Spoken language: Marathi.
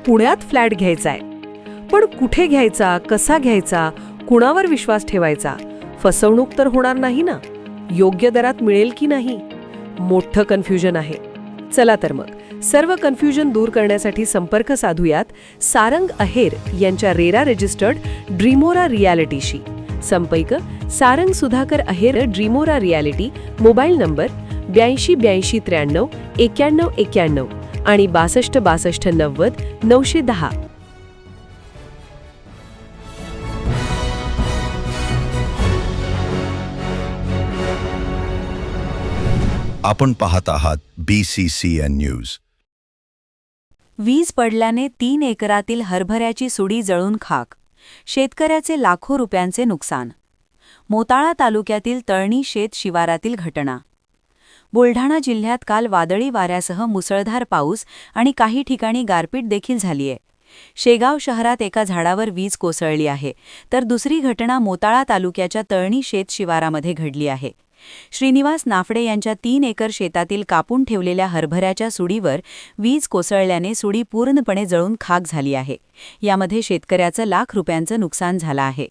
पुण्यात फ्लॅट घ्यायचा आहे. पण कुठे घ्यायचा, कसा घ्यायचा, कुणावर विश्वास ठेवायचा? फसवणूक तर होणार नाही ना? योग्य दरात मिळेल की नाही? मोठं कन्फ्युजन आहे. चला तर मग सर्व कन्फ्युजन दूर करण्यासाठी संपर्क साधूयात सारंग अहेर यांच्या रेरा रजिस्टर्ड ड्रीमोरा रियालिटीशी. संपर्क सारंग सुधाकर अहेर, ड्रीमोरा रियालिटी. मोबाईल नंबर 82 83 91 91 आणि 62 62 90 910. आपण पाहत आहात BCCN न्यूज. वीज पडल्याने 3 एकरातील हरभऱ्याची सुडी जळून खाक. शेतकऱ्याचे लाखो रुपयांचे नुकसान. मोताळा तालुक्यातील तळणी शेत शिवारातील घटना. बुलढाणा जिल्ह्यात काल वादळी वाऱ्यासह मुसळधार पाऊस आणि काही ठिकाणी गारपीट देखील झालीय. शेगाव शहरात एका झाडावर वीज कोसळली आहे, तर दुसरी घटना मोताळा तालुक्याच्या तळणी शेत शिवारामध्ये घडली आहे. श्रीनिवास नाफडे यांच्या 3 एकर शेतातील कापून ठेवलेल्या हरभऱ्याच्या सुडीवर वीज कोसळल्याने सुडी पूर्णपणे जळून खाक झाली आहे. यामध्ये शेतकऱ्याचं लाख रुपयांचं नुकसान झालं आहे.